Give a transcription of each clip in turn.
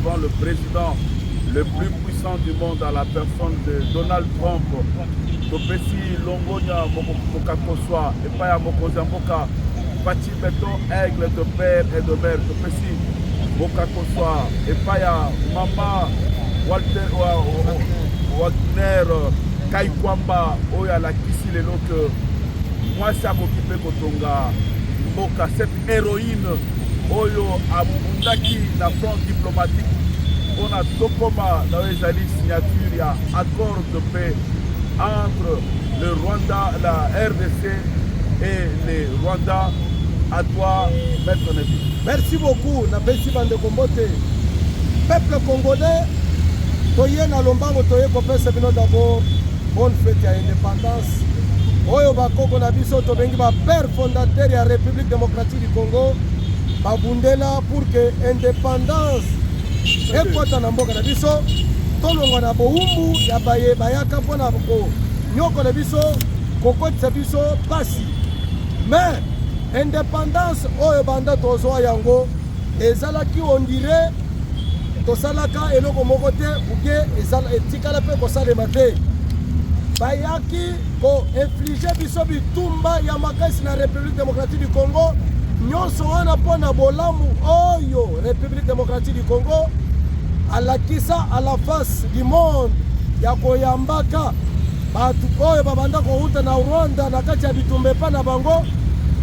devant le président le plus puissant du monde à la personne de Donald Trump. Topesi Longonia Mokakoswa et Paya Mokozamboka Pati Beton Aigle de père et de mère. Topesi Mokakoswa et Paya Mama Wagner Kaikwamba Oya la Kisi les lots. Moi ça m'occupe Kotonga Mboka, cette héroïne Oyo Abundaki la front diplomatique. On a Tokoma dans les signature, il y a accord de paix entre le Rwanda, la RDC et le Rwanda. À toi, Maître Nebi. Merci beaucoup. Napesi bande kombote. Peuple congolais, toye na lombango toye kopesa bino d'abord bonne fête ya indépendance. Oyo bakoko na biso to bengi ba père fondateur ya République démocratique du Congo. Babundela pour que indépendance ekota na mboka na biso tolongwa na boumbu ya baye bayaka mpona ko nyoko na biso kokotisa biso pasi. Mais indépendance oyo banda tozwa yango ezalaki ondire tosalaka eloko moko te ubie etikala mpe kosalema te. Bayaki ko inflige biso bitumba ya makasi na République démocratique du Congo. Nyonso wana mpona bolamu oyo République démocratique du Congo alakisa à la face du monde ya koyambaka batu oyo babanda kouta na Rwanda na kati ya bitumba epa na bango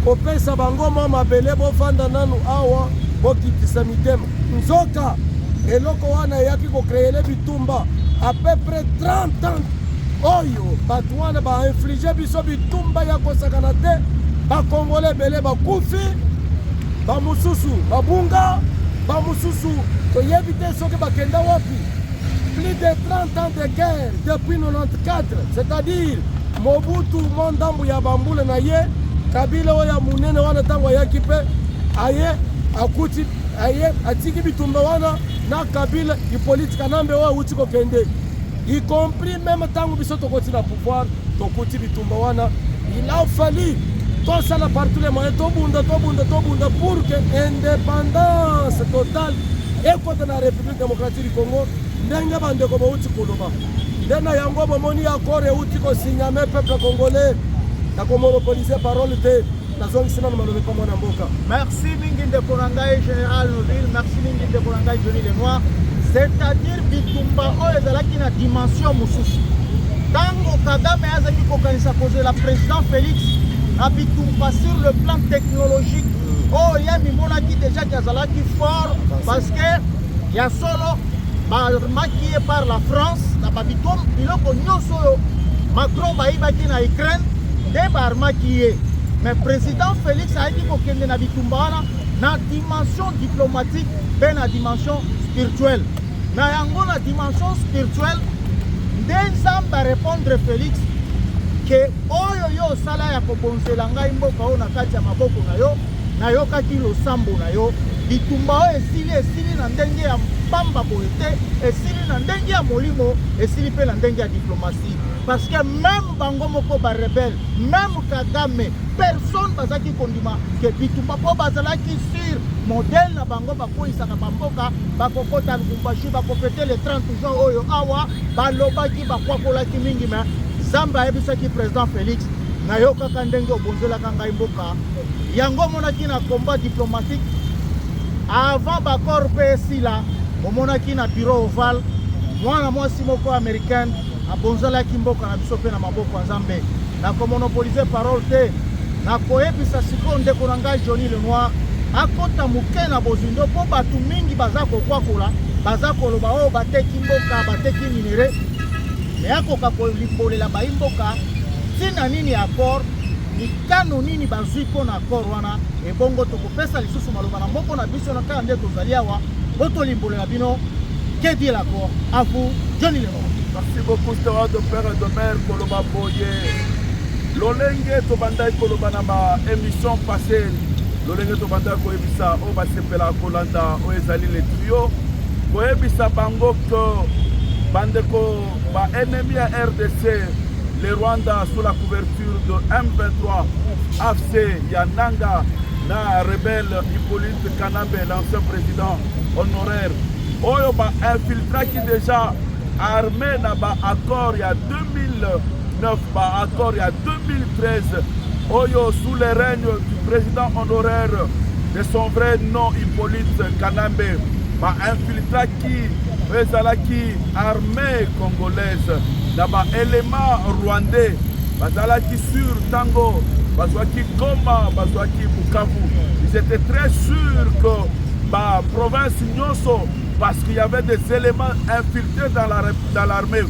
kopesa bango mwa mabele bofanda nanu awa bokitisa mitema. Nzoka eloko wana eyaki kokreele bitumba à peu près 30 ans oyo batu wana bainflige biso bitumba ya kosakana te. Bakongole bele bakufi bamususu babunga bamususu toyebi te soki bakenda wapi. Plus de 30 ans de guerre depuis 94, c'est-à-dire Mobutu mondambu ya bambule na ye Kabila oya munene wana tango ayaki pe aye akuti aye atiki bitumba wana na Kabila ipolitika nambe oya uti kokende y compris même tango biso tokoti na pouvoir tokoti bitumba wana. Il a fallu tout ça partout les moyens tobunda pour que indépendance totale et contre la République démocratique du Congo ndenge bande ko bauti koloba ndena yango bomoni accord euti ko signame peuple congolais na ko monopoliser parole te na zongi sina na malobe kwa mwana mboka. Merci mingi de Korangai général Noville, merci mingi de Korangai Johnny Lenoir. C'est-à-dire bitumba o ezalaki na dimension mususu tango Kagame azaki kokanisa poser la président Félix Abitumba sur le plan technologique. Oh, il y a Mimonaki déjà qui est fort parce que y a solo maquillé par la France. La Babitum, il a connu Macron qui na Ukraine, des maquillé. Mais président Félix a dit qu'il y a une dimension diplomatique et une dimension spirituelle. Dans la dimension spirituelle, Ndenzam va répondre Félix que oyo yo sala ya kobonzela ngai mboka o na kati ya maboko na yo nayokaki losambo na yo bitumba o esili na ndenge ya pamba boye te esili na ndenge ya molimo esili mpe na ndenge ya diplomatie parce que même bango moko barebelle même Kagame personne bazaki kondima ke bitumba po bazalaki sur modèle na bango bakoyisaka bamboka bakokota Lubumbashi bakopete le 30 juin oyo awa balobaki bakwakolaki mingi me Zamba ebisaki président Félix nayoka kandenge obonzela ngai mboka yango monaki na combat diplomatique avant bakor pesila omonaki na bureau oval mwana mwasi moko américaine abonzela kimboka na biso pe na maboko ya Nzambe na ko monopoliser parole te na koyebisa siko ndeko na ngai Johnny Lenoir akota muke na bozindo po batu mingi baza kokwakola baza koloba o bateki mboka bateki minere yako kakolimbolela baimboka tina nini accord ni kano nini bazwi pona accord wana ebongo tokopesa lisusu maloba na mboko na biso na kanda tozali awa botolimbolela bino que dit l'accord à vous Johnny Lenoir. Merci beaucoup Steward de père et de mère koloba boye lolenge tobanda koloba na ma émission passée lolenge tobanda ko ebisa o ba sepela kolanda o ezali le trio ko ebisa bango ko bandeko ba ennemi à RDC, le Rwanda sous la couverture de M23, AFC, Yananga, na rebelle Hippolyte Kanambe, l'ancien président honoraire oyo bainfiltraki déjà armé na baaccord ya 2009 baaccord ya 2013 oyo sous le règne du président honoraire de son vrai nom Hippolyte Kanambe bainfiltraki oyo ezalaki armée congolaise na baélément rwandais bazalaki sur tango bazwaki Goma bazwaki Bukavu. Ils étaient très sûrs que la province nyonso, parce qu'il y avait des éléments infiltrés dans l'armée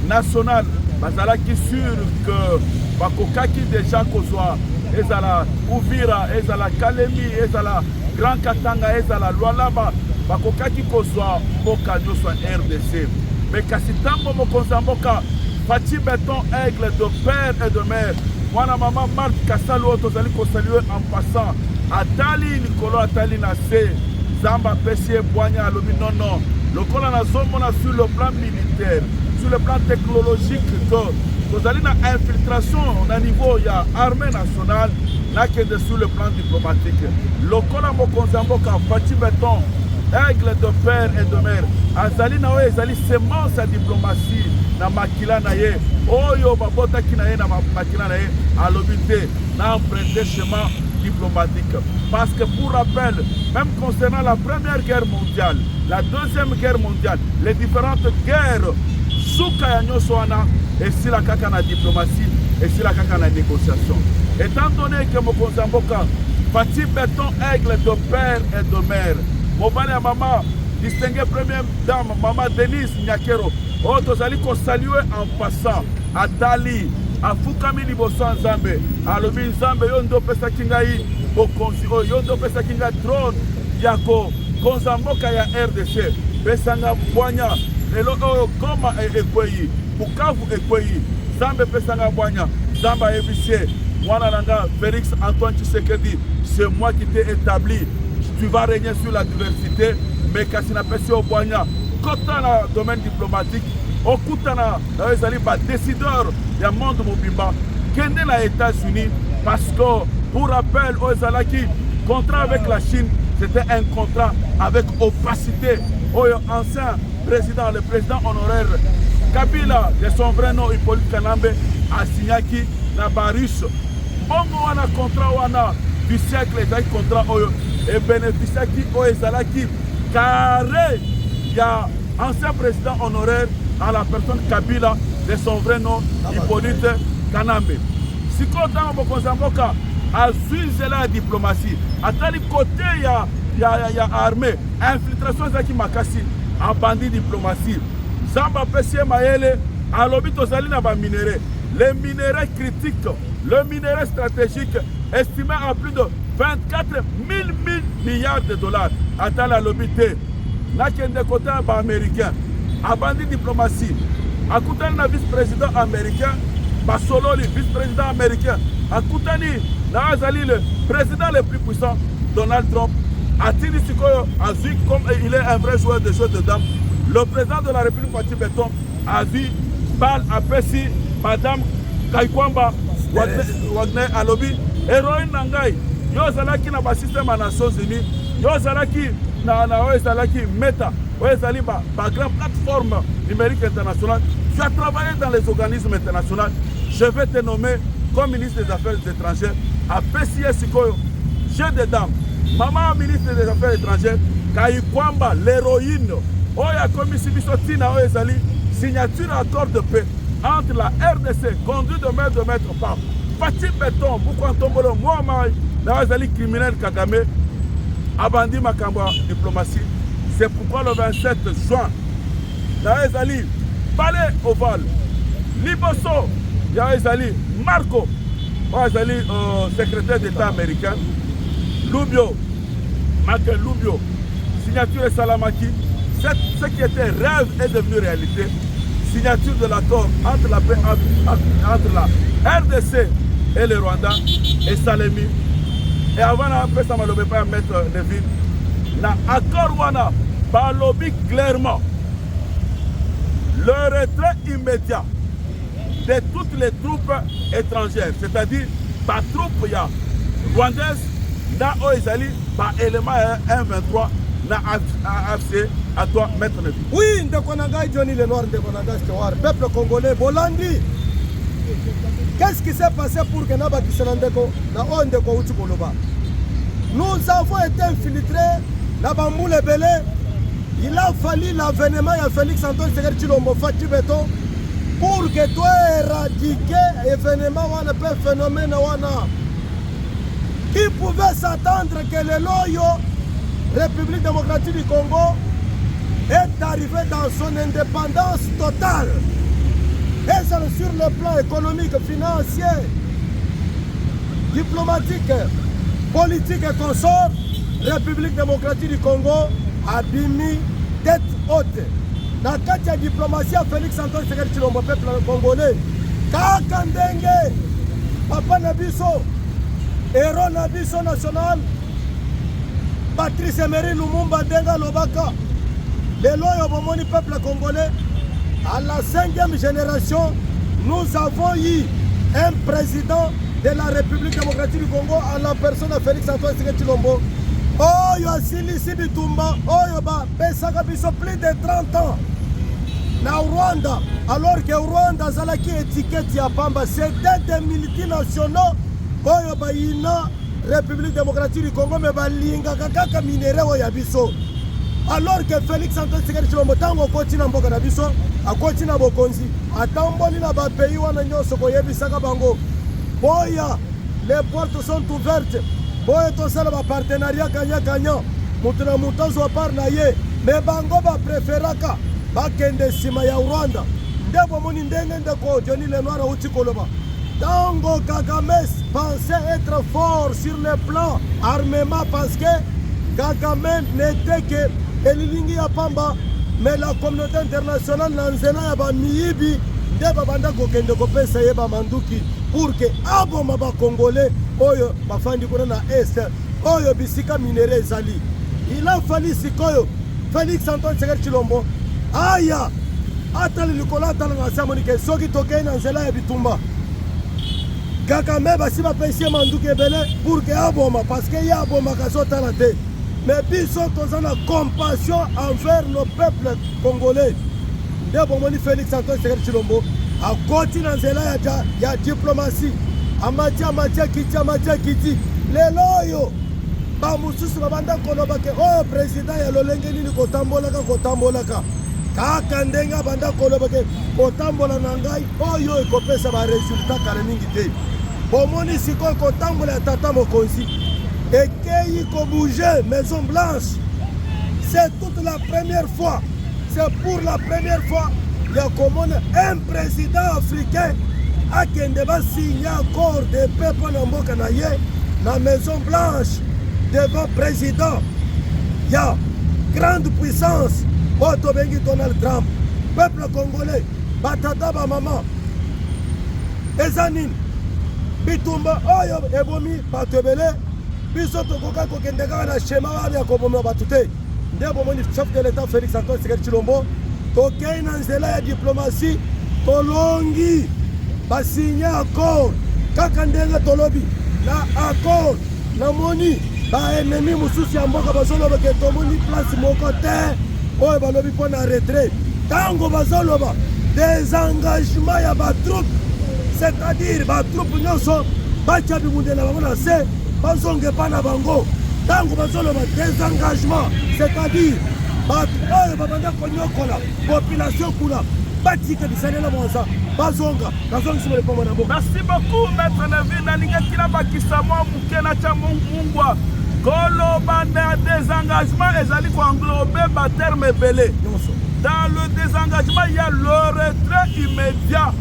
nationale, bazalaki sûr que bakokaki déjà kozwa ezala Uvira, ezala Kalemi, ezala Grand Katanga, ezala Lualaba, bakokaki kozwa mboka nyonso RDC. Mais kasi tango mokonzi ya mboka Fati Beton Aigle de père et de mère mwana mama Marc Kasalo oyo tozali kosalue en passant atali likolo atali na se Zamba apesi ye bwanya alobi non lokola nazomona sur le plan militaire sur le plan technologique que tozali na infiltration na niveau ya armée nationale nakende sur le plan diplomatique lokola mokonzi ya mboka Fati Beton Aigle de père et de mère azali na oyo ezali semence ya diplomatie na makila na ye oyo babotaki na ye na makila na ye alobi te na emprunté chemin diplomatique. Parce que pour rappel, même concernant la première guerre mondiale, la deuxième guerre mondiale, les différentes guerres suka ya nyonso wana esila kaka na diplomatie esila kaka na négociation. Étant donné que mokonzi ya mboka Fati Beton Aigle de père et de mère mobali ya mama distinguée première dame mama Denise Nyakero oyo tozali kosalue en passant atali afukami liboso ya Nzambe alobi Nzambe yo nde opesaki ngai bokonzi oyo yo nde opesaki ngai trône ya kokonza mboka ya RDC pesanga bwanya lelo oyo Goma ekweyi Bukavu ekweyi Nzambe pesanga bwanya Nzambe ayebisi ye mwana na nga Félix Antoine Tshisekedi c'est moi qui t'ai établi tu vas régner sur la diversité mais kasi napesi yo bwanya kota na domaine diplomatique okutana na ezali ba décideur ya monde mobimba kende na États-Unis parce que pour rappel ozalaki contrat avec la Chine c'était un contrat avec opacité oyo ancien président le président honoraire Kabila de son vrai nom Hippolyte Kanambe asignaki na barusse bongo wana contrat wana du siècle ezalaki contrat oyo et bénéficiaki oyo ezalaki carré ya ancien président honoraire à la personne Kabila de son vrai nom Hippolyte Kanambe. Siko tango mokonzi ya mboka azwi nzela ya diplomatie atali côté ya armée infiltration ezalaki makasi abandi diplomatie Zamba apesi ye mayele alobi tozali na baminere les minéraux critiques le minerai stratégique estimé à plus de 24 000 milliards de dollars atali alobi te nakende côté ya baaméricain abandi diplomatie akutani na vice-président américain basololi vice-président américain akutani na azali le président le plus puissant Donald Trump atini sikoyo azwi comme il est un vrai joueur de jeu de dames le président de la République Fati Beton azwi bal apesi madame Kaikwamba Wagner alobi héroïne na ngai yo ozalaki na basystème ya Nations Unies yo ozalaki na oyo ezalaki Meta oyo ezali ba grande plateforme numérique internationale tu as travaillé dans les organismes internationaux je vais te nommer comme ministre des Affaires étrangères apesi ye sikoyo jeu de dames maman ministre des Affaires étrangères Kaikwamba l'héroïne oyo akomisi biso ntina oyo ezali signature accord de paix entre la RDC conduit de maître par Fati Beton Boukou Ntombolo Mwamai na ezali criminel Kagame abandi makambo ya diplomatie. C'est pourquoi le 27 juin na ezali palais ovale liboso ya ezali Marco oyo ezali secrétaire d'état américain Rubio Michael Rubio signature esalamaki ce qui était rêve est devenu réalité signature de l'accord entre la paix entre la RDC et le Rwanda et Salemi et avant na pesa malobe pa mettre Neville na accord wana balobi clairement le retrait immédiat de toutes les troupes étrangères c'est-à-dire ba troupe ya rwandaise na oyo ezali ba élément M23 na AFC. À toi, Maître Nevi. Oui, Ndekonanga Johnny Lenoir, Ndekonanga Stewart, peuple congolais, Bolandi. Qu'est-ce qui s'est passé pour que Naba Kisanandeko, na Ondeko Utukoloba? Nous avons été infiltrés, Nabambou le Belé. Il a fallu l'avènement de Félix Antoine Tshisekedi Tshilombo Fati Beton pour que toi éradiquer l'événement, phénomène qui pouvait s'attendre que le loyo République démocratique du Congo est arrivé dans son indépendance totale. Et sur le plan économique, financier, diplomatique, politique et consort, République démocratique du Congo a bimi tête haute. Dans la diplomatie, Félix Antoine Tshisekedi Tshilombo, peuple congolais, kaka ndenge, papa Nabiso, héros Nabiso national, Patrice Emery Lumumba Denga Lobaka, le loyo bomoni peuple congolais, à la 5e génération, nous avons eu un président de la République démocratique du Congo à la personne de Félix Antoine Tshisekedi Tshilombo. Oyo asilisi bitumba, oyo ba pesaka biso plus de 30 ans. Na Rwanda, alors que Rwanda zalaki étiquette ya pamba, c'était des multinationaux. Oyo ba ina République démocratique du Congo me balinga kaka minéraux ya biso. Alors que Félix Antoine Tshisekedi Tshilombo tango koti na mboka na biso, akoti na bokonzi, atamboli na ba pays wana nyonso koyebisaka bango. Boya, les portes sont ouvertes. Boya tosala ba partenariat kanya mutuna mutazo wa par na ye, me bango ba preferaka bakende sima ya Rwanda. Ndebo moni ndenge ndeko Johnny Lenoir uti koloba. Tango Kagame pensait être fort sur le plan armement parce que Kagame n'était que Elilingi ya pamba, mais la communauté internationale nanzena ya ba miyibi ndeba banda kokende kopesa ye ba manduki pour que aboma ba congolais oyo bafandi kuna na est oyo bisika minere ezali. Il a fallu sikoyo Félix Antoine Tshisekedi Tshilombo aya atali likola atala na samonike soki tokei na nzela ya bitumba Kagame basi bapesi manduki ebele pour que aboma parce que ya aboma kazotala te. Mais biso toza na compassion envers nos peuples congolais. Ndebo moni Félix Antoine Tshisekedi Tshilombo akoti na nzela ya diplomatie amatia kiti lelo oyo bamususu babanda koloba ke oyo président ya lolenge nini kotambolaka kaka ndenge abanda koloba ke kotambola na ngai oyo ekopesa baresultat kala mingi te. Bomoni sikoyo kotambola ya tata mokonzi ekei kobouge Maison Blanche. C'est toute la première fois, c'est pour la première fois il y a comme un président africain akende ba signer accord de paix pour na mboka na ye na Maison Blanche devant président. Il y a grande puissance oto bengi Donald Trump. Peuple congolais batata ba maman ezanin bitumba oyo ebomi batebele biso tokoka kokende kaka na schéma wana ya koboma bato te. Nde bomoni chef de l'état Félix Antoine Tshisekedi Tshilombo tokei na nzela ya diplomatie tolongi basigné accord kaka ndenge tolobi na accord namoni baennemi mosusu ya mboka bazoloba ke tomoni place moko te oyo balobi mpo na retrait ntango bazoloba désengagement ya batroupe, c'est-à-dire batroupe nyonso batia bibundela bango na se bazonge pa na bango ntango bazoloba désengagement, c'est-à-dire bato oyo babanda konyokola population kuna batika bisalela mwanza bazonga nazongisima lepongo na mboka. Merci beaucoup Maître Nevi. Nalingi na bakisa mwa muke na cha mungwa koloba na désengagement ezali ko englober ba terme ebele. Dans le désengagement il y a le retrait immédiat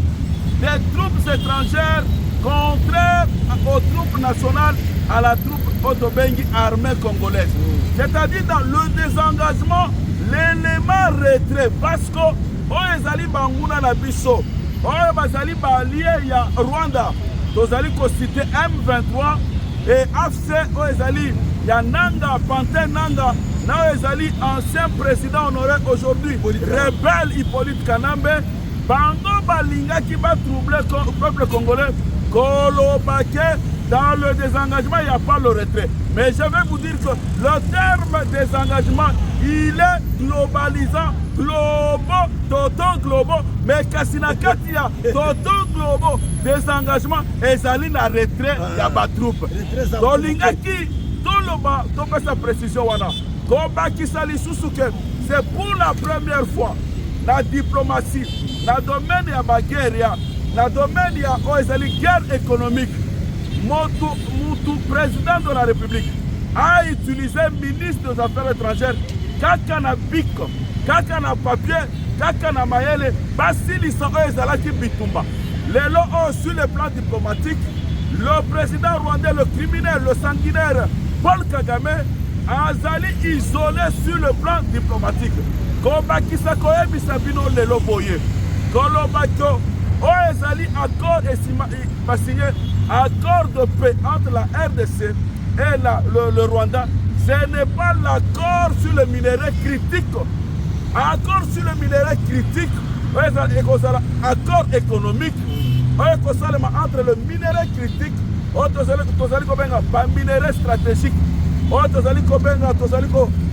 des troupes étrangères contraires aux troupes nationales, à la troupe Otobengi armée congolaise. C'est-à-dire dans le désengagement, l'élément retrait, parce que oyo ezali banguna na biso, oyo bazali balie ya Rwanda, tozali kosite M23 et AFC oyo ezali ya Nanga, Pantin Nanga, na oyo ezali ancien président honoré aujourd'hui, rebelle Hippolyte Kanambe, bango balingaki ba troubler le peuple congolais, kolobake Dans le désengagement, il n'y a pas le retrait. Mais je vais vous dire que le terme désengagement, il est globalisant, global, total global. Mais Kassinakati, il y a total global, désengagement, et Zali na retrait, il y a pas troupe. Dolingaki, tout le bas, tout sa précision, Komba Kisali Susuke, c'est pour la première fois, la diplomatie, dans le domaine de la guerre, dans le domaine de la guerre économique. Moutou, président de la République, a utilisé ministre des Affaires étrangères, Kakana Bik, Kakana Papier, Kakana Mayele, Basili Sao Ezalaki Bitumba. Les lots sur le plan diplomatique, le président rwandais, le criminel, le sanguinaire, Paul Kagame, a zali isolé sur le plan diplomatique. Kobaki Sakoye Bisabino Lelo Boye, Kolobako, Oezali accord et signé accord de paix entre la RDC et le Rwanda. Ce n'est pas l'accord sur le minerai critique. Accord sur le minerai critique, accord économique, entre le minerai critique, le minerai stratégique,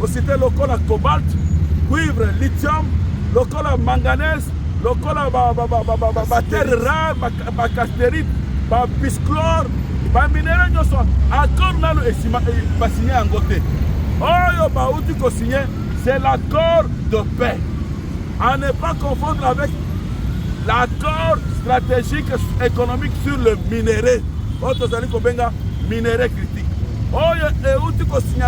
cité local cobalt, cuivre, lithium, local manganèse, local terre rare, castérite, bischlore, minerai nyonso accord nalo signé en côté. Oyo bauti ko signé, c'est l'accord de paix. À ne pas confondre avec l'accord stratégique économique sur le minerai. Oyo zali ko benga minerai critique. Oyo euti ko signé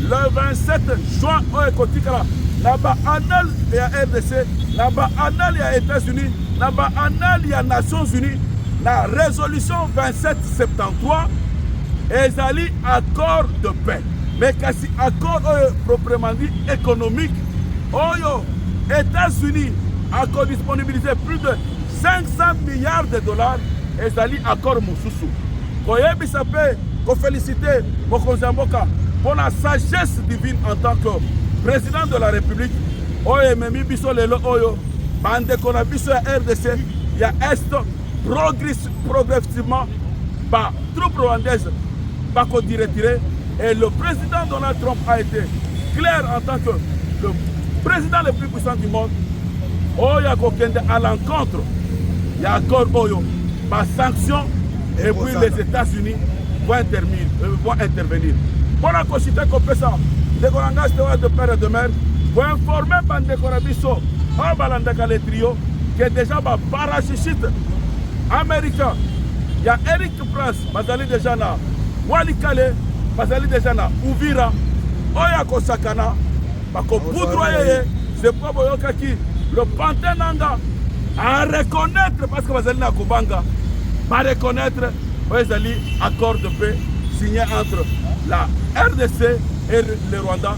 le 27 juin oyo kotikala na ba anal ya RDC, na ba anal ya États-Unis, na ba anal ya Nations Unies. La résolution 2773 est accord de paix. Mais quasi accord proprement dit économique, États-Unis a disponibilisé plus de 500 milliards de dollars et accord Moussousou. Koyebi Sapé, qu'on féliciter Mokonzamboka pour la sagesse divine en tant que président de la République. Oye Memi Biso Lelo Oyo, Bande Konabiso RDC, il y a Est. Progressivement, par troupes rwandaises, par retiré. Et le président Donald Trump a été clair en tant que le président le plus puissant du monde. Oya Kokende à l'encontre, il y a accord Oyo, par sanction, et puis les États-Unis vont intervenir. Pour la consulter comme ça, les Gorangas de père et de mère, pour informer Bande Korabiso, en Balandaka les trio, qui est déjà par parachutiste américain. Il y a Eric Prince, Bazali déjà là, Walikale, Bazali déjà là, Ouvira, Oyako Sakana, Bako Poudroye, c'est pas Boyokaki, le Pantenanga, à reconnaître, parce que Bazali na Kobanga, à reconnaître, Bazali, accord de paix signé entre la RDC et le Rwanda,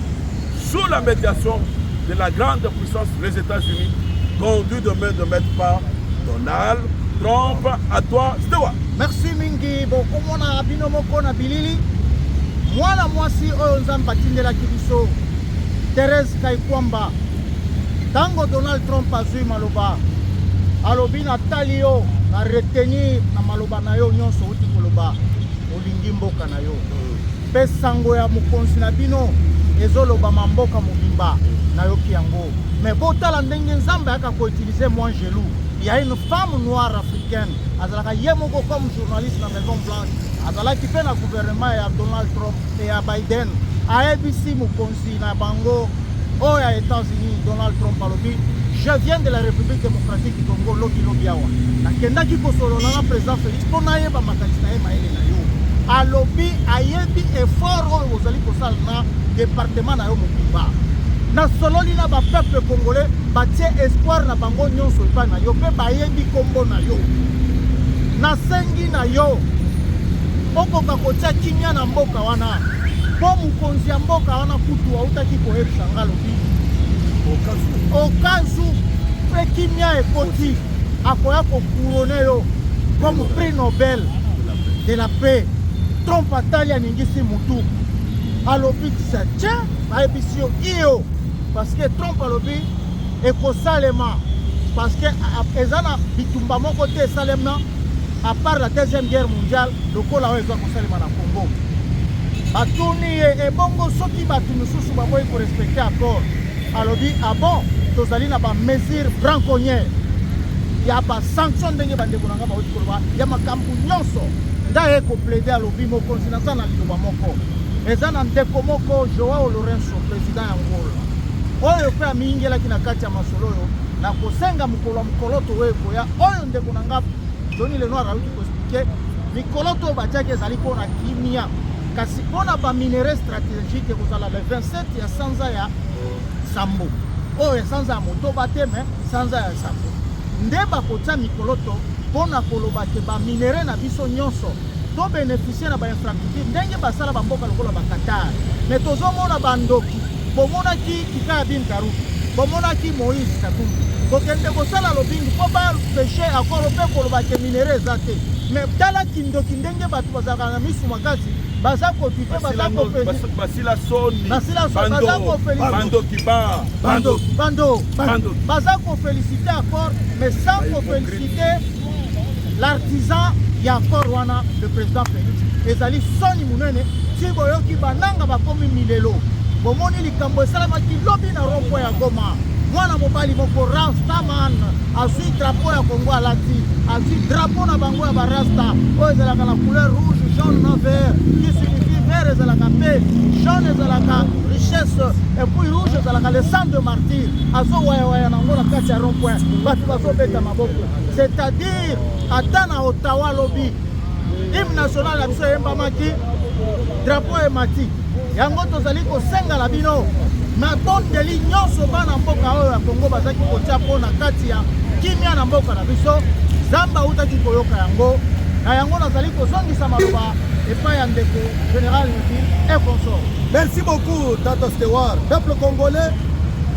sous la médiation de la grande puissance, les États-Unis, conduit de main de maître par Donald Trump. À toi, Stewa. Merci mingi. Bon, comme on a abino moko na bilili, moi la mwasi oyo nzamba tindela kibiso Thérèse Kaikwamba. Tango Donald Trump azui maloba, alobi na talio na retenir na maloba na yo nyonso uti koloba olingi mboka na yo. Pe sango ya mokonzi na bino ezoloba mamboka mobimba na yo kiango. Mais botala ndenge nzamba yaka ko utiliser moi gelou. Il y a une femme noire africaine, Azalaka Yemoko comme journaliste dans la Maison Blanche, Azalaka qui fait le gouvernement à Donald Trump et à Biden, à ABC Mukonsi, na Bango, aux États-Unis, Donald Trump a lobby. Je viens de la République démocratique du Congo, Loki Lobiawa. Na Kenda qui posolo na président Félix Ponaye ba makanisi na maele na yo. A lobby ayebi effort aux ali kosala na département na yo mobimba. Na sololi na ba peuple congolais batie espoir na bango nyonso epa na yo pe bayebi kombo na yo na sengi na yo okoka kotia kimia na mboka wana po mokonzi ya mboka wana kutu autaki koyebisa nga lobi okazu pe kimia ekoti akoya kokurone yo comme prix Nobel de la paix. Trump atali aningisi mutu alobi tisa tia bayebisi yo iyo parce que Trump alobi ekosalema parce que ezana bitumba moko te esalema à part la deuxième guerre mondiale lokola oyo ezwa kosalema na Congo batuni ebongo soki bato mosusu baboyi korespecte accord alobi ah bon tozali na bamesure braconnière ya basanction ndenge bandeko na nga bauti koloba ya makambo nyonso nda ye koplaide alobi mokonzi naza na liloba moko eza na ndeko moko Joao Lourenço président ya Angola oyo mpe amiyingelaki na kati ya masolo oyo na kosenga mokolo ya mokoloto oyo ekoya oyo ndeko na nga Johnny Lenoir auti koexplike mikoloto oyo batiaki ezali mpona kimia kasi mpona baminere stratégique ekozala le 27 ya sanza ya sambo oyo sanza ya motoba te me sanza ya sambo nde bakotia mikoloto mpona koloba ke baminere na biso nyonso to bénéficier na bainfrastructure ndenge basala bamboka lokola bakatar me tozomona bandoki bomonaki Kika Bin Karuki bomonaki Moïse Katumbi kokende kosala lobingi mpo bapeshe akoro mpe koloba ke minere eza te me tala kindoki ndenge bato bazalaka na misu makasi baza kotipe baza basila soni baza baza kofélicité accord mais sans kofélicité l'artisan ya accord wana le président Félix ezali soni munene ti boyoki bananga bakomi milelo bomoni likambo esalamaki lobi na rompo ya Goma mwana mobali moko Rastaman azwi drapeau ya Congo alati azwi drapeau na bango ya barasta oyo ezalaka na couleur rouge jaune na vert qui signifie vert ezalaka mpe jaune ezalaka richesse et puis rouge ezalaka le sang de martyr azowayawaya nango na kati ya rond-point bato bazobeta maboko c'est-à-dire ata na Ottawa lobi hymne national na biso eyembamaki drapeau emati yango tozali kosengala bino matondeli nyonso bana mboka oyo ya Congo bazaki kotia mpo na kati ya kimia na mboka na biso Zamba autaki koyoka yango na yango nazali kozongisa maloba epai ya ndeko général Mutile et consort. Merci beaucoup Tata Stewart. Peuple congolais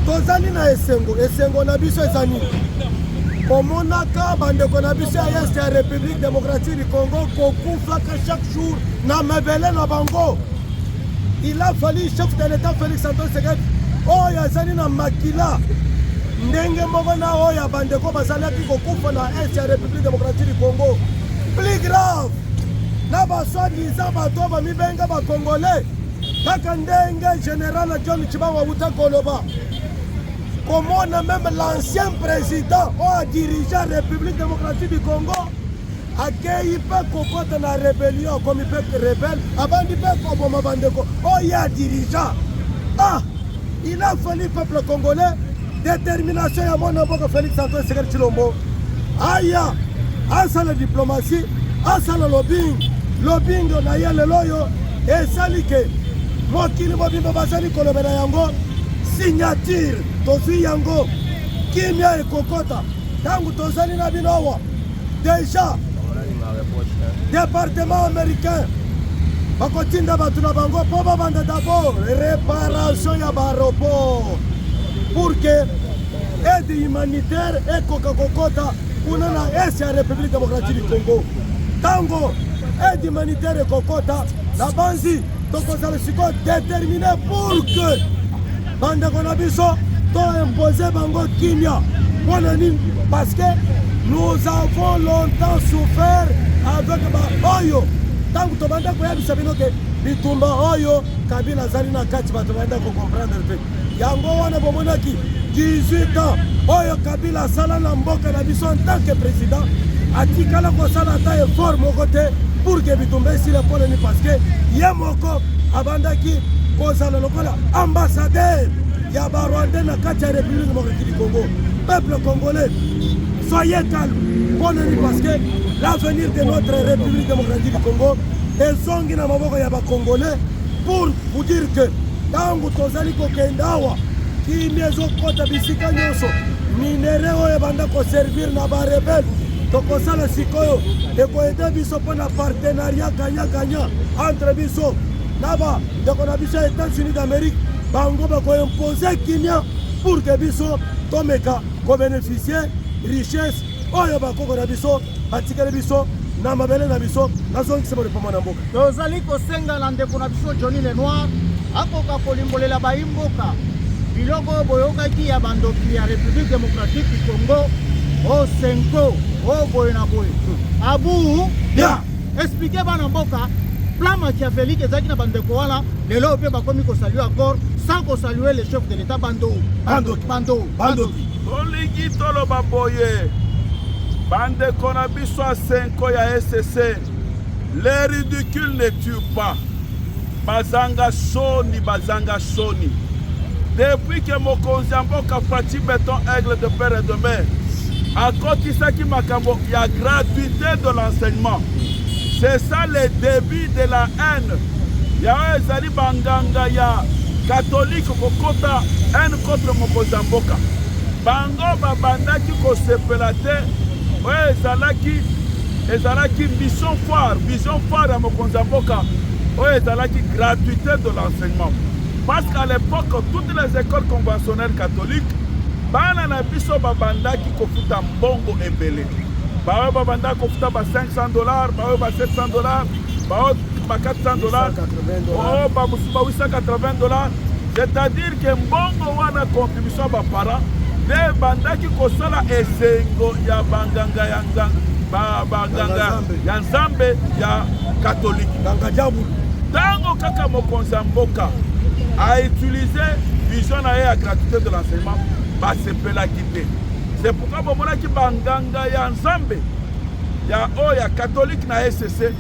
tozali na esengo na biso ezani komonaka bandeko na biso ya este ya République démocratique du Congo kokufaka chaque jour na mabele na bango. Il a fallu chef de l'État Félix Antoine Tshisekedi oyo azali na makila ndenge moko na oyo bandeko bazalaki kokufa na este ya République démocratique du Congo. Plus grave na basoi-disant bato bamibenga bakongolais kaka ndenge général John Tshibanga wuta koloba komona même l'ancien président oyo dirige la République démocratique du Congo akei mpe kokota na rébellion komi mpe rebelle abandi mpe koboma bandeko oyo adirija. Ah, il a fallu peuple congolais détermination ya mwana mboka Félix Antoine Tshisekedi Tshilombo aya asala diplomatie asala lobbying na ye lelo oyo esali ke mokili mobimba bazali kolobela yango signature tozwi yango kimia ekokota ntango tozali na bino awa déjà département américain bakotinda bato na bango mpo babanda d'abord réparation ya baaéroport pour que aide humanitaire ekoka kokota kuna na este ya République démocratique du Congo. Tango aide humanitaire ekokota na banzi tokozala sikoyo déterminé pour que bandeko na biso to imposer bango kimia mpona nini parce que nous avons longtemps souffert avec oyo ntango tobanda koyebisa bino ke bitumba oyo Kabila azali na kati bato banda kocomprendre te yango wana bomonaki 18 ans oyo Kabila asala na mboka na biso en tant que président atikala kosala ata effort moko te pour que bitumba esila mpona ni parce que ye moko abandaki kozala lokola ambassadeur ya barwandais na kati ya République démocratique du Congo. Peuple congolais, soyez calme mpona ni parce que l'avenir de notre République démocratique du Congo ezongi na maboko ya bakongolais pour vous dire que ntango tozali kokende awa kimia ezokota bisika nyonso minere oyo ebanda koservir na barebele tokosala sikoyo ekoyede biso mpona partenariat gagna entre biso na bandeko na biso ya États-Unis d'Amérique bango bakoimpose kimia pour que biso tomeka kobénéficier richesse oyo bakoko na biso batikele biso na mabele na biso nazongisa bolipoma na mboka. Tozali kosenga na ndeko na biso Johnny Lenoir akoka kolimbolela bayimboka biloko boyokaki ya bandoki ya République démocratique du Congo o senko Oh boy na boy. Abu, Bien. expliquez bana mboka plan machiavélique ezaki na bandeko wana lelo pe bakomi ko saluer encore sans ko saluer le chef de l'état Bando. Bando. Tolingi toloba boye. Bandeko na biso a 5 ans ya SSC. Les ridicules ne tuent pas. Bazanga Soni. Depuis que mokonzi ya mboka Faci Beton Aigle de père et de mère akotisaki makambo ya gratuité de l'enseignement. C'est ça le début de la haine. Ya ezali banganga ya catholique kokota haine contre mokonzi ya mboka. Bango babandaki kosepela te oyo ezalaki vision phare ya mokonzi ya mboka oyo ezalaki gratuité de l'enseignement. Parce qu'à l'époque, toutes les écoles conventionnelles catholiques, bana na biso babandaki kofuta mbongo ebele. Bawe babanda kofuta ba $500, bawe ba $700, bawe ba $400, oh ba $880. C'est-à-dire que mbongo wana contribution ba parents de bandaki kosala esengo ya banganga ya banganga ya nzambe ya catholique. Tango kaka mokonzi ya mboka a utilisé vision à gratuité de l'enseignement, c'est la quitter. C'est pourquoi bomona ki banganga ya nzambe ya oya catholique na SSC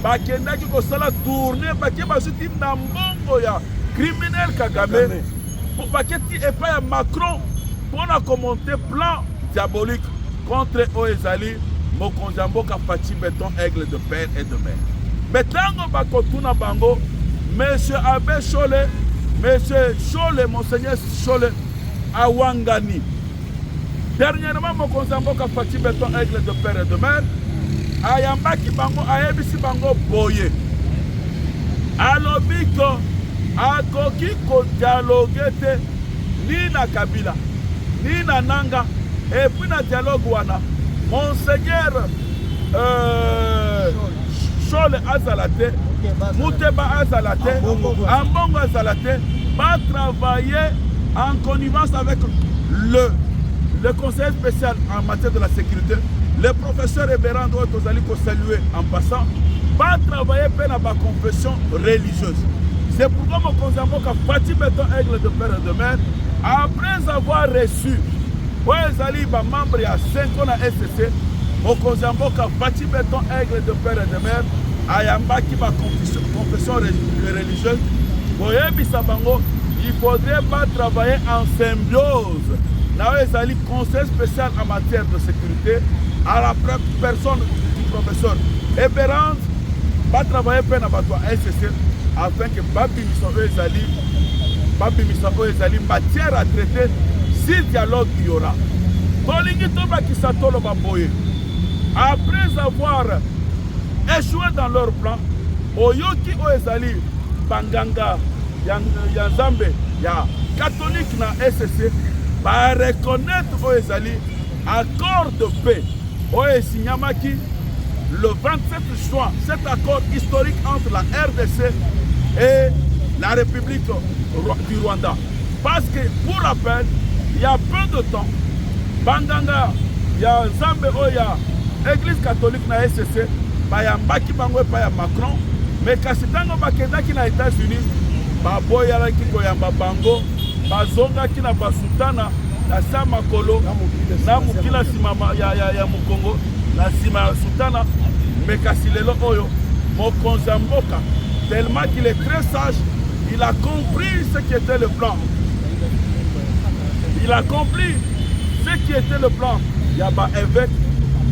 bakenda ki ko sala tourner baké basuti na mbongo ya criminel Kagame pour baketi et pas ya Macron pour na commenter plan diabolique contre Oezali mokonzi ya mboka Faci Beton Aigle de père et de mère. Mais tango bakotuna bango Monsieur Abbé Chole, Monsieur Chole, Monseigneur Chole, Awangani. Dernièrement, mokonzi ya mboka Faci Beton Aigle de père et de mère, ayambaki bango, ayebisi bango boye. Alobi ko akoki ko dialogue te ni na Kabila, ni na Nanga, et puis na dialogue wana, Monseigneur Chole azalate, Mouteba azalate, Ambongo azalate, va travailler en connivence avec le conseil spécial en matière de la sécurité, le professeur Eberand Otozali ko saluer en passant, va travailler pour la confession religieuse. C'est pourquoi mon conseil Faci Beton Aigle de père et de mère, après avoir reçu Oezali ba membre ya 5 ans à SSC, mon conseil Faci Beton Aigle de père et de mère, ayambaki ba confession religieuse. Il faudrait pas travailler en symbiose. Oezali conseil spécial en matière de sécurité à la personne du professeur Eberand va travailler pour la SSC afin que Babimisa Oezali matière à traiter si dialogue il y aura. Après avoir échoué dans leur plan, Oyoki Oezali Banganga Yanzambe ya catholique na SSC va reconnaître Oezali accord de paix. Oesinyamaki le 27 juin, cet accord historique entre la RDC et la République du Rwanda. Parce que, pour rappel, il y a peu de temps, Banganga, il y a Zambé, il y a l'Église catholique na SSC, il y a Mbaki Bangwe, il y a Macron, mais quand c'est dans les États-Unis, il y a Koyamba Bango, Bazonga qui n'a pas soutana, la Samakolo, na Mukila Simama, ya Mukongo, la Sima Soutana, mais Kassilelo Oyo, mokonzi ya mboka, tellement qu'il est très sage, il a compris ce qui était le plan. Il a compris ce qui était le plan. Il y a un évêque,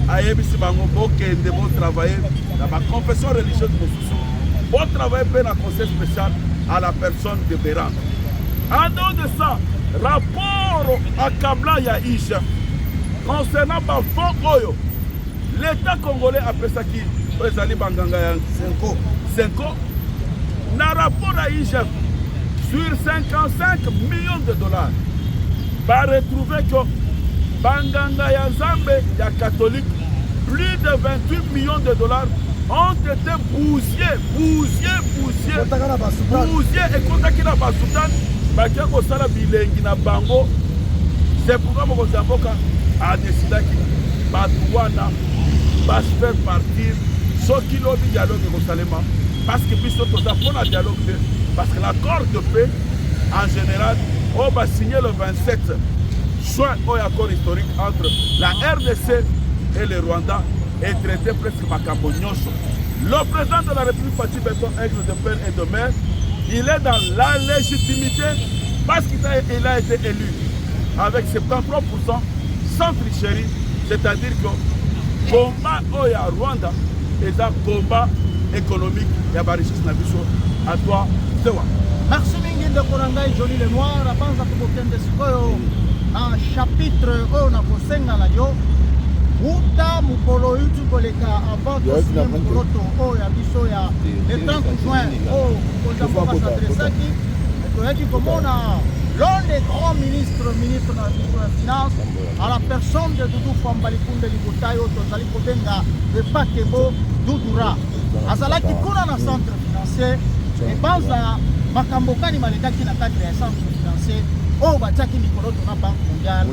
Ayebisi Bango, qui est bon travailler dans la confession religieuse de Moussousou, bon travailler pour un conseil spécial à la personne de Béran. En dehors de ça, rapport à Kabla Yaïch, concernant le fonds Oyo, l'État congolais appelle ça qui Oezali Banganga 5 ans. Dans le rapport à IGF, sur 55 millions de dollars, va retrouver que Banganga Yanzambe, ya catholique, plus de 28 millions de dollars ont été bousillés et contactés dans Basoutan, Bakia Kosala Bilengi na Bango. C'est pourquoi Mokozamboka a décidé Batouana va se faire partir ce qui l'ont dit dialogue Jérusalem parce que puis surtout ça pour la dialogue parce que l'accord de paix en général on va signer le 27 juin un accord historique entre la RDC et le Rwanda et traité presque Makambo Nyonso. Le président de la République Fatou Beton Aigle de père et de mère, il est dans la légitimité parce qu'il a été élu avec 73% sans tricherie, c'est-à-dire que combat Oya Rwanda est un combat économique et à richesse nabiso à toi Zewa. Merci mingi de Korangai Johnny Lenoir, la panza pour Kende Sikoyo, un chapitre on a kosenga la yo. Uta mukolo yutu koleka avant de signer mukoloto o ya biso ya le 30 juin o konzamba s'adressaki toyaki komona l'un des grands ministres de la finance à la personne de Doudou Fambali Kounde Libotayo tozali kobenga de Pakebo Doudoura azalaki kuna na centre financier et banza makambo kani malekaki na cadre ya centre financier. Oh, Batiaki Mikolo, la Banque mondiale,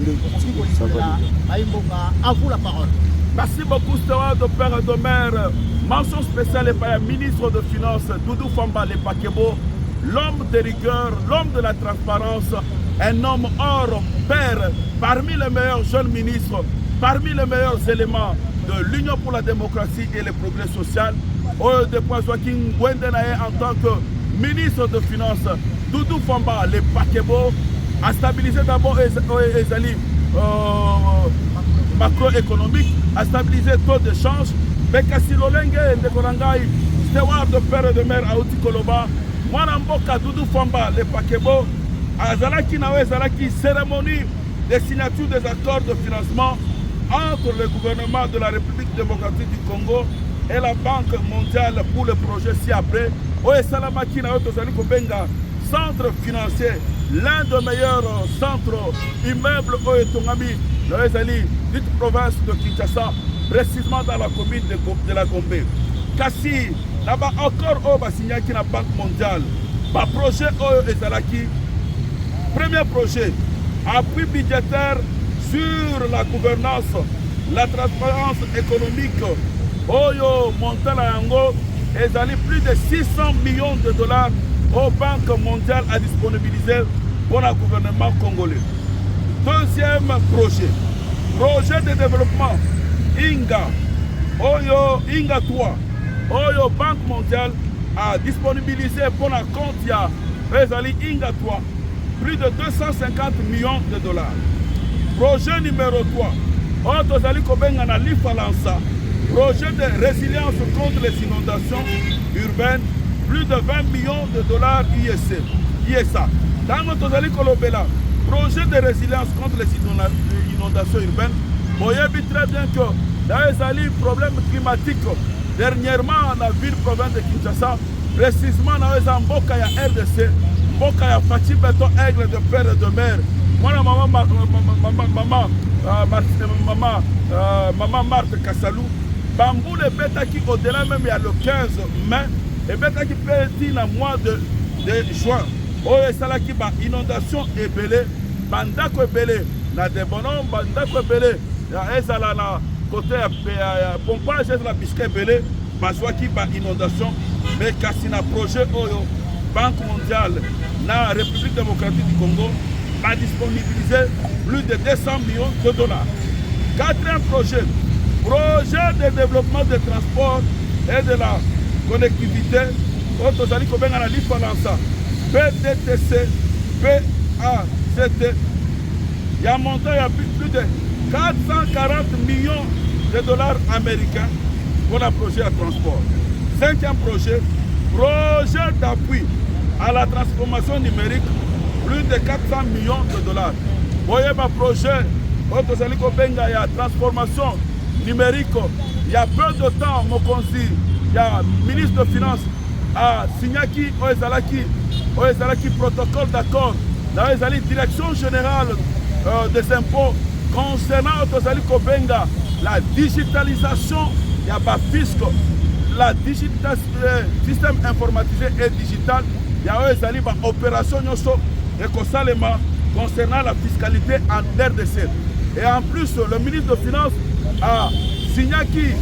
à vous la parole. Merci beaucoup, Stéphane de Père et de Mère. Mention spéciale par le ministre de Finances, Doudou Fambali Pakebo, l'homme de rigueur, l'homme de la transparence, un homme hors pair, parmi les meilleurs jeunes ministres, parmi les meilleurs éléments de l'Union pour la démocratie et le progrès social. De Joaquin Gwendenaye en tant que ministre de Finances, Doudou Fambali Pakebo, à stabiliser d'abord les alliés macroéconomiques, à stabiliser le taux de change. Bekasi Lolenge, Ndekorangai, Steward de père et de mère à Outi Koloba, Mwanamboka Doudou Famba, les Pakebo, Azalaki Nawe Zalaki, cérémonie de signature des accords de financement entre le gouvernement de la République démocratique du Congo et la Banque mondiale pour le projet ci-après. Oye Salamaki Nawe Tozali Kobenga, centre financier, l'un des meilleurs centres immeubles au Tongami, le dite province de Kinshasa, précisément dans la commune de la Gombe. Kassi, là-bas encore au Bassignaki, la Banque mondiale, par projet au Ezalaki, premier projet, appui budgétaire sur la gouvernance, la transparence économique, Oyo Montalayango, Ezali plus de 600 millions de dollars aux banques mondiales à disponibiliser pour le gouvernement congolais. Deuxième projet, projet de développement INGA, Oyo INGA 3, Oyo Banque mondiale a disponibilisé pour la compte INGA 3 plus de 250 millions de dollars. Projet numéro 3, Otozali Kobenga na Lifalansa, projet de résilience contre les inondations urbaines, plus de 20 millions de dollars ISA. Dans notre Kolobela, projet de résilience contre les inondations urbaines, vous savez très bien que dans les problèmes climatiques, dernièrement dans la ville province de Kinshasa, précisément dans les Mboka ya RDC, Mboka ya Fatou Beton Aigle de père et de mère. Moi, maman Marthe Kassalou, Bambou le bêta qui au-delà même il y a le 15 mai, et bêta qui peut être dans le mois de juin. Oye salaki ba inondation ebele, bandako ebele, na debonon bandako ebele, ya ezala na côté ya pompage la bisque ebele, bazwaki ba inondation, mais kasi na projet oyo Banque mondiale na République démocratique du Congo a disponibilisé plus de 200 millions de dollars. Quatrième projet, projet de développement des transports et de la connectivité, Otozali Kobenga na Lifalansa, PDTC, PACT, il y a un montant, il y a plus de 440 millions de dollars américains pour le projet de transport. Cinquième projet, projet d'appui à la transformation numérique, plus de 400 millions de dollars. Vous voyez ma projet, il y a transformation numérique, il y a peu de temps, il y a ministre de Finances à Signaki, Oezalaki protocole d'accord, dans les direction générale des impôts concernant Otozali Kobenga, la digitalisation, il y a pas fisc, la système informatisé et digital, il y a Oezali opération et concernant la fiscalité en RDC. Et en plus, le ministre des Finances a signé qui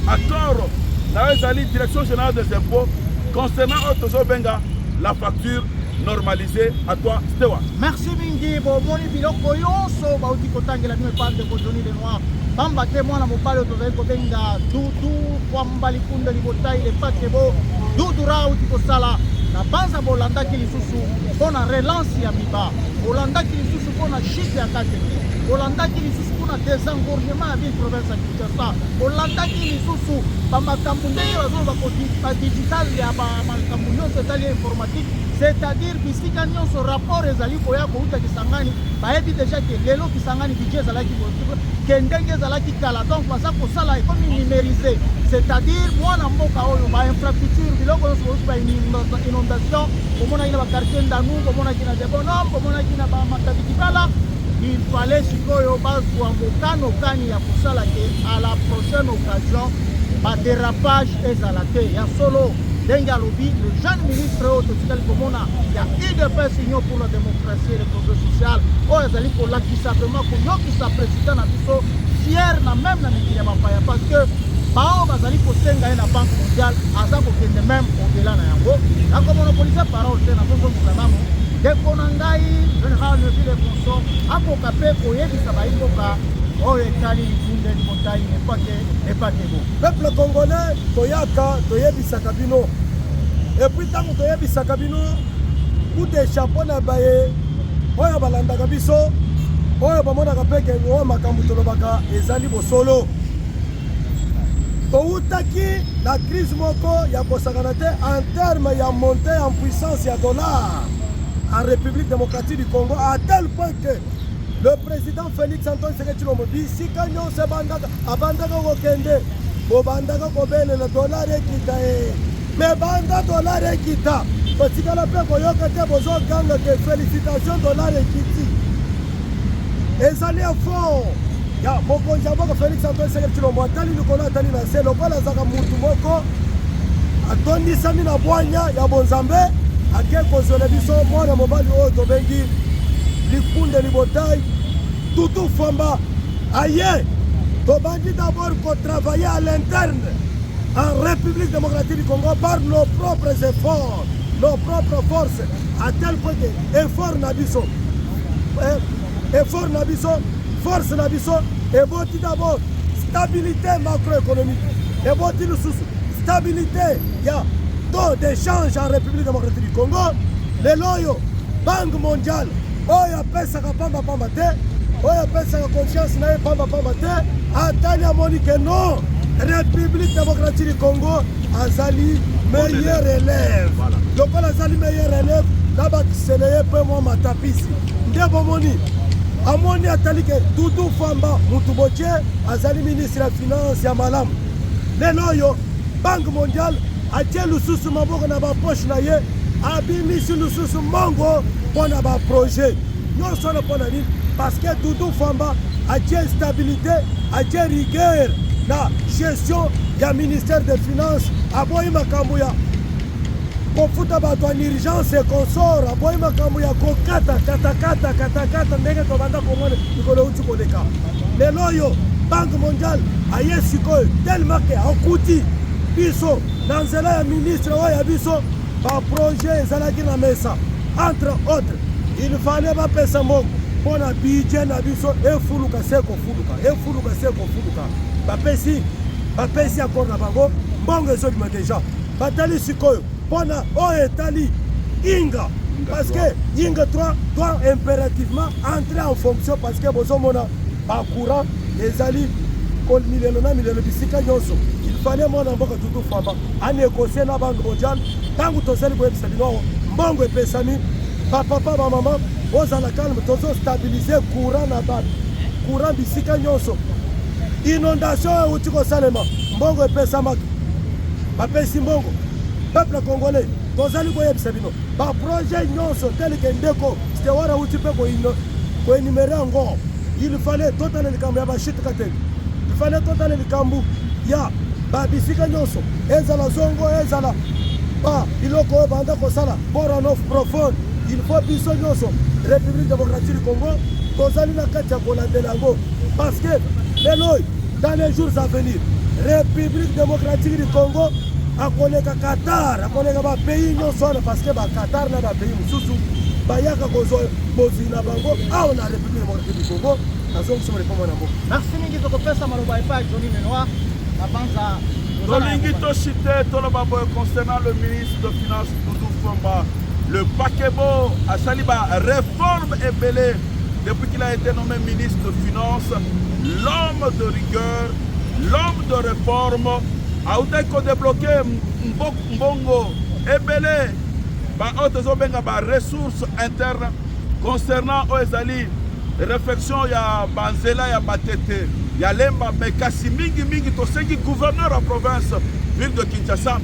accord dans la direction générale des impôts concernant Otozo Benga, la facture normalisée. À toi, Stewa. Merci mingi. Moni biloko yonso bauti kotangela bino epande ko Johnny Lenoir. Bamba te mwana mobali otozali kobenga dudu kwamba likunda libotai lepate bo dudu rauti kosala na banza bolandaki lisusu mpona relance ya miba, bolandaki lisusu mpona chute ya Katenge, bolandaki lisusu mpona désengorgement ya ville province ya Kinshasa, bolandaki lisusu bamakambo ndenge bazoloba badigital ya bamakambo nyonso etali informatique, c'est-à-dire bisika nyonso rapport ezali koya kouta Kisangani bayebi déjà ke lelo Kisangani budget ezalaki ke ndenge ezalaki kala, donc baza kosala ekomi numérisé, c'est-à-dire mwana mboka oyo bainfrastructure biloko nyonso oyoki bainondation omonaki na bakartier ndanu omonaki na debonom omonaki na bamatabikibala, il fallait sikoyo bazwa mokanokani ya kosala ke à la prochaine occasion badérapage ezala te ya solo ndenge alobi le jeune ministre oyo totikali komona ya UDPS Union pour la démocratie et le progrès social oyo ezali kolakisa vraiment koyokisa président na biso fier na même na mikili ya bapaya parce que bao bazali kosenga ye na banque mondiale aza kokende même au-delà na yango nakomonopolise parole te nazozongisa nano ndeko na ngai général Neville Consort akoka mpe koyebisa baimboka oyo etali likunde limontai epake bo peuple congolais toyaka toyebisaka bino epuis ntango toyebisaka bino coup de chapeau na baye oyo balandaka biso oyo bamonaka mpe ke oyo makambo tolobaka ezali bosolo. Toutaki la crise moko ya kosakana te en terme ya montée en puissance ya dollar en République démocratique du Congo à tel point que le président Félix Antoine Tshisekedi Tshilombo bisika nyonso abandaka kokende bobandaka kobelela dollar ekita mais banda dollar ekita totikala mpe koyoka te bozoganga ke félicitation dollar ekiti ezali effort ya mokonzi ya mboka Félix Antoine Tshisekedi Tshilombo atali likolo atali na se lokola azaka mutu moko atondisami na bwanya ya bonzambe ake kozwela biso mwana mobali oyo tobengi likunde libotai Tutu Famba aye tobandi d'abord kotravailler à l'interne en République démocratique du Congo par nos propres efforts, nos propres forces, à tel point que effort nabiso force nabiso et boti d'abord stabilité macroéconomique et boti le stabilité ya taux d'échange en République démocratique du Congo. Le loyo Banque mondiale oyo apesaka pamba te oyo apesaka confiance na ye pamba te atali amoni ke non République démocratique du Congo azali meilleur élève lokola azali meilleur élève na bakiseleye mpe mwa matapisi nde bomoni amoni atali ke Dudu Famba mutu botie azali ministre ya finance ya malamu. Lelo oyo Banque mondiale atie lususu maboko na bapoche na ye abimisi lususu mongo mpona baprojet nyonso wana mpona nini parce que Dudu Famba atie stabilité atie rigueur na gestion ya ministère des finances aboyi makambo ya kofuta bato en urgence et consort aboyi makambo ya kokata ndenge tobanda komona likolo uti koleka. Lelo oyo Banque mondiale aye sikoyo tellement ke akuti biso na nzela ya ministre oyo ya biso baprojet ezalaki na mesa entre autres il fallait bapesa mbongo mpona budget na biso efuluka se kofuluka bapesi akord na bango mbongo ezobima deja batali sikoyo mpona oyo etali Inga parce que Inga 3 doit impérativement entrer en fonction parce que bozomona bacourant ezali milelo na milelo bisika nyonso. Il fallait mwana mboka Dudu Famba anégocier na Banque mondiale ntango tozali koyebisa bino mbongo epesami bapapa bamama ozala calme tozo stabiliser courant na bato courant bisika nyonso inondation euti kosalema mbongo epesamaki bapesi mbongo peuple congolais tozali koyebisa bino baprojet nyonso teleke ndeko stewara uti mpe koenumere yango. Il fallait totale likambo ya bashit katenge il fallait totale likambo ya babisika nyonso ezala zongo ezala biloko oyo banda kosala bora nof profonde il faut biso nyonso République démocratique du Congo tozali na kati ya kolandela yango parce que lelo dans les jours à venir République démocratique du Congo akoleka Qatar akoleka bapays nyonso wana parce que Qatar na bapays mosusu bayaka kozwa bozwi na bango awa na République démocratique du Congo azongisa répondre na mboka. Merci mingi tokopesa maloba epai Johnny Lenoir na banza tolingi toshite toloba boye concernant le ministre de Finances Doudou Fomba le paquebo asali ba réforme ebele depuis qu'il a été nommé ministre de Finances, l'homme de rigueur, l'homme de réforme a été débloqué mbongo ebele ba otezo benga ba ressources internes concernant oezali réflexion ya banzela ya matete ya lemba mekasi mingi tosengi gouverneur en province ville de Kinshasa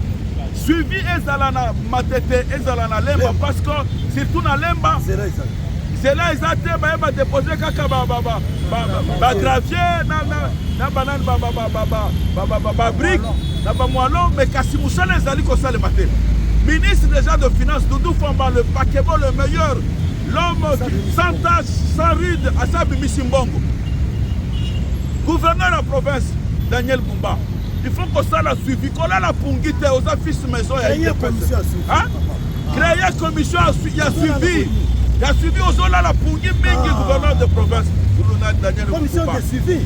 suivi ezalana matete ezalana lemba parce que surtout na lemba zela ezate ba déposer kaka ba gravier na banane ba brique na ba moellon mekasi musala ezali ko sale maté ministre déjà de Finances Doudou Fomba le paquebo le meilleur l'homme sans tâche, sans ride, Asabi Misimbongo. Gouverneur de la province, Daniel Bumba. Il faut que ça la suivi. Qu'on a la pungite aux affiches maison. Créer commission à suivi. Créer commission à suivi. Il y a suivi. Il y a suivi aux autres la pungite, mais gouverneur de province. Daniel Bumba. Commission de suivi.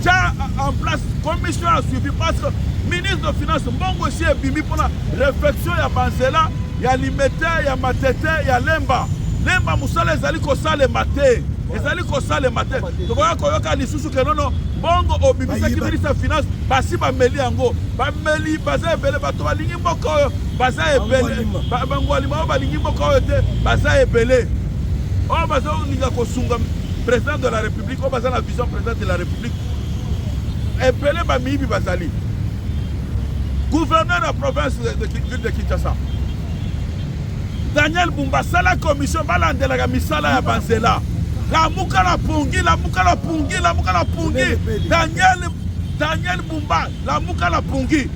Tiens en place commission à suivi parce que ministre de Finances, Mbongo aussi est bimi pour la réflexion. Il y a Banzela, il y a Limete, il y a Matete, il y a Lemba. Lemba musala ezali kosala maté ezali kosala maté tokoya koyoka lisusu ke nono bongo obimisaki ministre de Finance basi bameli yango bameli baza ebele bato balingi mboka oyo baza ebele bangwalima oyo balingi mboka oyo te baza ebele oyo baza oninga kosunga président de la République oyo baza na vision président de la République ebele bamiyibi bazali gouverneur de la province de ville de Kinshasa Daniel Bumba, c'est la commission balandelaka misala ya Banzela. La muka la pungi. Daniel Bumba, la muka la pungi.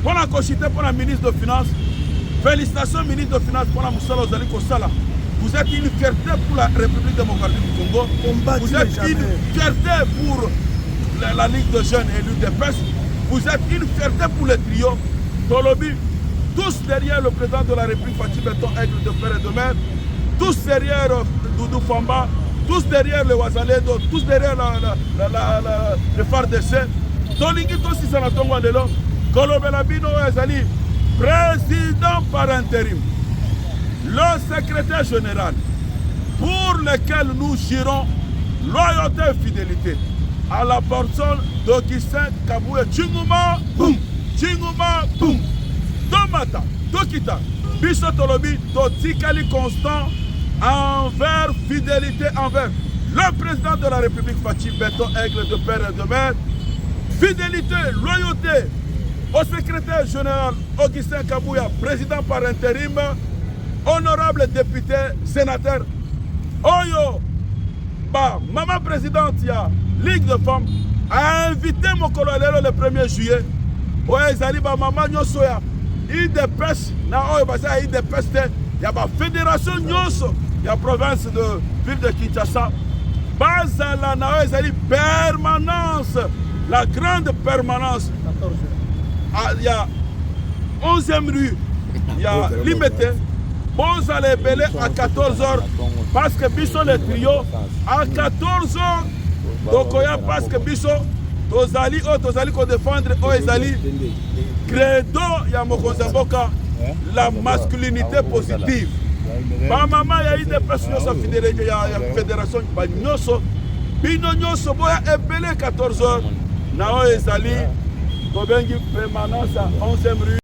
Pour la consulter pour la ministre de Finances, félicitations ministre de Finances pour la musala ozali kosala. Vous êtes une fierté pour la République démocratique du Congo. Vous êtes une fierté pour la Ligue de jeunes élus des PES. Vous êtes une fierté pour le trio Tolobi. Tous derrière le président de la République, Fachi Beton, Aigle de Père et de Mère, tous derrière Doudou Fomba, tous derrière le Wazaledo, tous derrière le FARDC. Tolingi Tosi Sanatongo Adelo, Kolobelabino Ezali, président par intérim, le secrétaire général, pour lequel nous jurons loyauté et fidélité à la personne d'Augustin Kaboué. Tchinguma, boum, boum. Tomata, Tokita, Bissotolobi, Totikali constant envers fidélité envers le président de la République Fachi Beton, Aigle de Père et de Mère, fidélité, loyauté au secrétaire général Augustin Kabouya, président par intérim, honorable député, sénateur, Oyo, maman présidente, il y a Ligue de femmes, a invité mon colonel le 1er juillet, ouais, Zaliba maman Nyosoya. Il dépêche, il dépêche, il y a la fédération Nyonso, il y a la province de ville de Kinshasa. Bazala na permanence, la grande permanence. Il y a 11e rue, il y a Limité. Bon, allez belé à 14h parce que Bisso le trio à 14h. Donc, parce que Bisso, Tozali ko défendre Oezali. Credo ya Mokonzamboka, la masculinité positive. Ma maman y a eu des personnes qui la fédération Bagnoso. Bino Nyoso boya ebele 14h. Nao ezali Kobengi permanence à 11e rue.